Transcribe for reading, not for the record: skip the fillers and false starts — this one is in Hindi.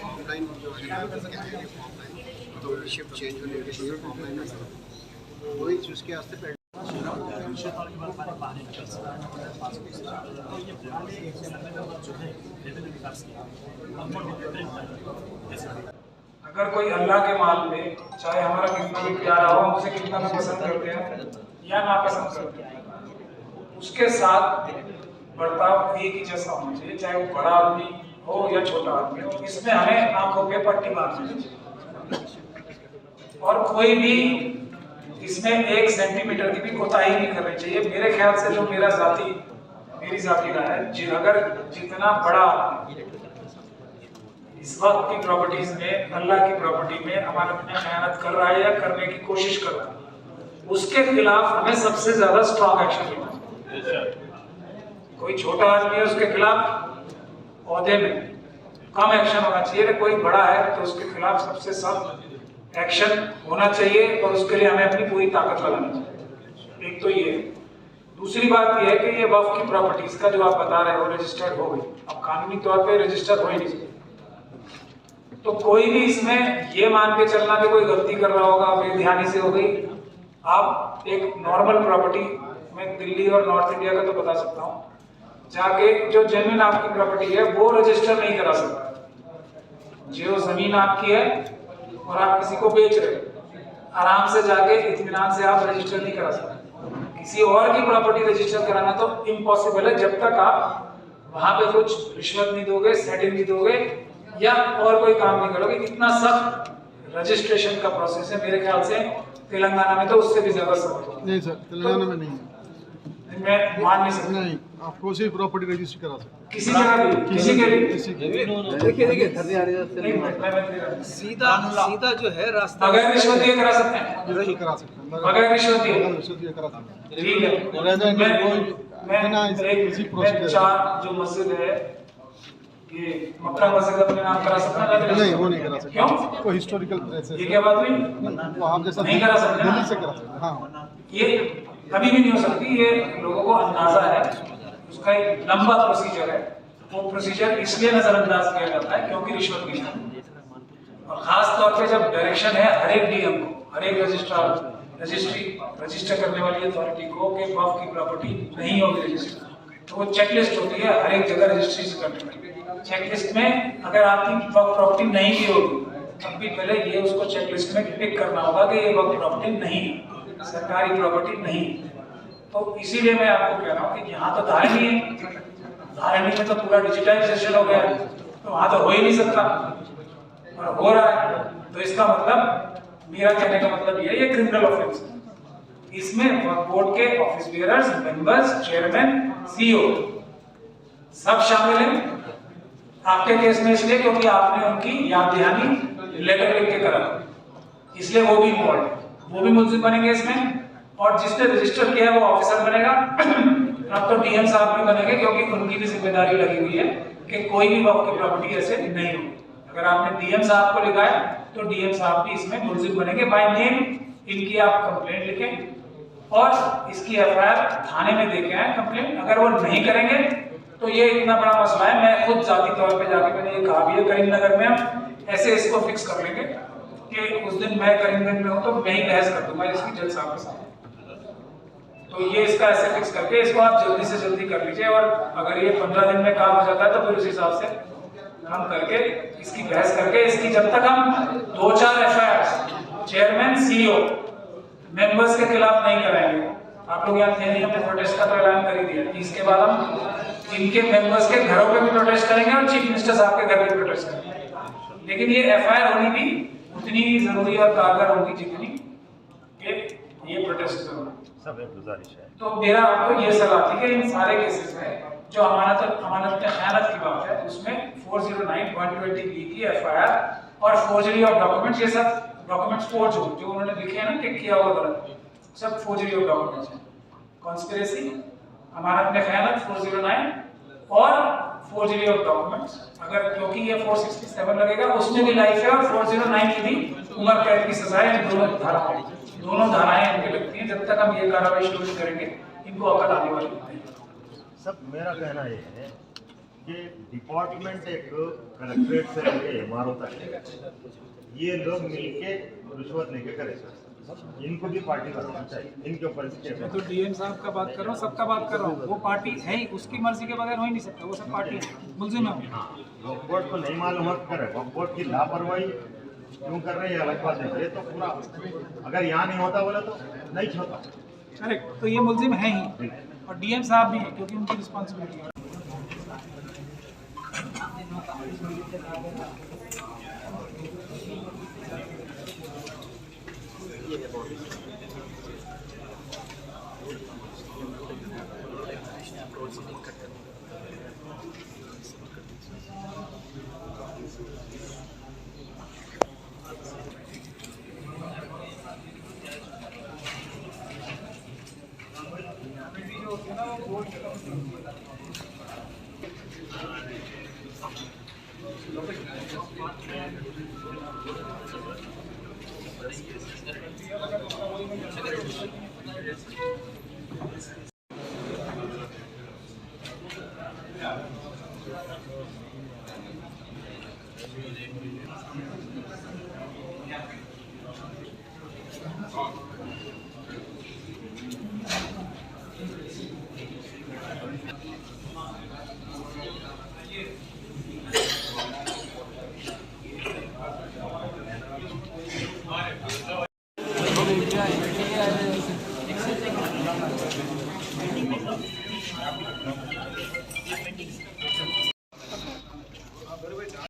ऑनलाइन जो तो शिफ्ट चेंज होने के लिए ऑनलाइन वही चीज़ के वास्ते अगर कोई अल्लाह के माल में चाहे हमारा कितना भी प्यारा हो, हम उसे कितना भी पसंद करते हैं या नापसंद करते हैं, उसके साथ बर्ताव एक ही जैसा होना चाहिए, चाहे वो बड़ा आदमी हो या छोटा आदमी हो। इसमें हमें आंखों पे पट्टी बांधनी चाहिए और कोई भी इसमें 1 सेंटीमीटर की भी कोताही नहीं करनी चाहिए। मेरे ख्याल से जो मेरी जाती राय है, अगर जितना बड़ा आदमी इस वक्त की प्रॉपर्टीज में, अल्लाह की प्रॉपर्टी में अमानत में खयानत कर रहा है या करने की कोशिश कर रहा है, उसके खिलाफ हमें सबसे ज्यादा स्ट्रॉन्ग एक्शन लेना चाहिए। कोई छोटा आदमी है उसके खिलाफ औहदे में कम एक्शन होना चाहिए, कोई बड़ा है तो उसके खिलाफ सबसे सख्त एक्शन होना चाहिए और उसके लिए हमें अपनी पूरी ताकत लगानी चाहिए। एक तो ये। दूसरी बात यह है कि ये वक्फ की प्रॉपर्टीज का जो आप बता रहे हो रजिस्टर्ड हो गई, अब कानूनी तौर पे रजिस्टर हो ही नहीं सकती, तो कोई भी इसमें ये मान के चलना कि कोई गलती कर रहा होगा, बेध्यानी से हो गई। आप एक नॉर्मल प्रॉपर्टी में दिल्ली और नॉर्थ इंडिया का तो बता सकता हूँ, जाके जो जमीन आपकी प्रॉपर्टी है वो रजिस्टर नहीं करा सकता। जो जमीन आपकी है और आप किसी को बेच रहे हो, आराम से जाके इत्मीनान से आप रजिस्टर नहीं करा सकते। किसी और की प्रॉपर्टी रजिस्टर कराना तो इम्पॉसिबल है जब तक आप वहां पे कुछ रिश्वत नहीं दोगे, सेटिंग नहीं दोगे या और कोई काम नहीं करोगे। इतना सख्त रजिस्ट्रेशन का प्रोसेस है, मेरे ख्याल से तेलंगाना में तो उससे भी ज्यादा सख्त। नहीं सर, तेलंगाना में नहीं है। मैं मान नहीं सकता। नहीं, आप कोई सी प्रॉपर्टी रजिस्टर करा सकते हैं किसी जगह भी, किसी के लिए। सीधा जो है रास्ता बगैर रिश्वत दिए करा सकते हैं, रजिस्टर करा सकते हैं, बगैर रिश्वत दिए। रिश्वत दिए करा सकते हैं। ठीक है। मैं 4 जो मस्जिद है, ये मक्का मस्जिद अपने नाम करा सकता है? नहीं, वो नहीं करा सकते। क्यों? कोई हिस्टोरिकल प्लेस है। ये क्या बात हुई? वो आप जैसा नहीं करा सकते ना? दिल्ली से करा सकते हैं। हाँ, ये कभी भी नहीं हो सकती। ये लोगों को अंदाजा है, उसका एक लंबा प्रोसीजर है। वो प्रोसीजर इसलिए नजरअंदाज किया जाता है क्योंकि रिश्वत नहीं है। और खास तौर पे जब डायरेक्शन है हर एक डीएम को, हर एक रजिस्टर करने वाली अथॉरिटी को कि वक्फ की प्रॉपर्टी नहीं होगी रजिस्टर, तो वो चेकलिस्ट होती है हर एक जगह रजिस्ट्री करने की। चेकलिस्ट में अगर आपकी वक्फ प्रॉपर्टी नहीं भी होगी, तब भी पहले ये उसको चेकलिस्ट में टिक करना होगा कि ये वक्फ प्रॉपर्टी नहीं, सरकारी प्रॉपर्टी नहीं। तो इसीलिए मैं आपको कह रहा हूँ कि यहाँ तो धारणी है, धारणी में तो पूरा डिजिटाइजेशन हो गया है, तो वहाँ तो हो ही नहीं सकता और हो रहा है। तो इसका मतलब, मेरा कहने का मतलब ये है, ये क्रिमिनल ऑफेंस है। इसमें बोर्ड के office bearers, members, chairman, CEO सब शामिल हैं आपके केस में, इसलिए क्योंकि आपने उनकी याद दहानी लेटर लिख के करा, इसलिए वो भी इन्वॉल्व है, वो भी मुल्जिम बनेंगे इसमें। और जिसने रजिस्टर किया है वो ऑफिसर बनेगा। अब तो डीएम साहब भी बनेंगे क्योंकि उनकी भी जिम्मेदारी लगी हुई है कि कोई भी वक्फ की प्रॉपर्टी ऐसे नहीं हो। अगर आपने डीएम साहब को लिखा है तो डीएम साहब भी इसमें मुल्जिम बनेंगे बाय नेम। इनकी आप कंप्लेंट लिखें और इसकी एफआईआर थाने में देके आए कंप्लेंट। अगर वो नहीं करेंगे तो ये इतना बड़ा मसला है, मैं खुद जाती तौर पे जाके मैंने ये कहा भी है करीमनगर में, हम ऐसे इसको फिक्स कर लेंगे कि उस दिन मैं करीमगंज में हूँ तो मैं ही बहस कर दूंगा इसकी जज साहब के साथ। तो ये इसका ऐसे फिक्स करके इसको आप जल्दी से जल्दी कर लीजिए, और अगर ये 15 दिन में काम हो जाता है तो फिर उस हिसाब से हम करके इसकी बहस करके इसकी जब तक हम 2-4 एफआईआर चेयरमैन, सीईओ, मेंबर्स के खिलाफ नहीं कराएंगे। आप लोग यहाँ थे नहीं, हमने प्रोटेस्ट का तो ऐलान कर ही दिया। इसके बाद हम इनके मेंबर्स के घरों पे भी प्रोटेस्ट करेंगे और चीफ मिनिस्टर साहब के घर पे भी प्रोटेस्ट करेंगे। लेकिन ये एफआईआर होनी भी उतनी ही जरूरी और कारगर होगी जितनी ये प्रोटेस्ट करना। सब एक गुजारिश है। तो मेरा आपको ये सलाह थी कि इन सारे केसेस में जो अमानत में खयानत की बात है उसमें 409.20 की एफआईआर और फोर्जरी ऑफ डॉक्यूमेंट्स, ये सब डॉक्यूमेंट्स फोर्ज हो जो उन्होंने लिखे हैं ना, टिक किया हुआ गलत, सब फोर्जरी ऑफ डॉक्यूमेंट्स हैं। कॉन्स्पिरेसी, अमानत में खयानत 409 और फोर्जरी ऑफ डॉक्यूमेंट्स। अगर क्योंकि ये 467 लगेगा उसमें भी लाइफ है और 409 की भी उम्र कैद की सजा है। दोनों धाराएं इनके लगती हैं। जब तक हम ये कार्रवाई शुरू करेंगे इनको अकल आने वाली नहीं। सब मेरा कहना ये है कि डिपार्टमेंट एक कलेक्ट्रेट से लेके एमआरओ तक ये लोग मिलके रिश्वत लेके करे सर, इनको भी पार्टी बनाना चाहिए, इनके ऊपर मैं तो डीएम साहब का बात कर रहा हूँ, सबका बात कर रहा हूँ। वो पार्टी है ही, उसकी मर्जी के बगैर हो ही नहीं सकता। वो सब पार्टी है, मुलजिम है। वक्फ बोर्ड को नहीं मालूम करे, वक्फ बोर्ड की लापरवाही क्यों कर रहे हैं अलग बात है। ये तो पूरा अगर यहाँ नहीं होता बोले तो नहीं होता। करेक्ट, तो ये मुलजिम है ही, और डीएम साहब भी है, क्योंकि उनकी रिस्पॉन्सिबिलिटी है।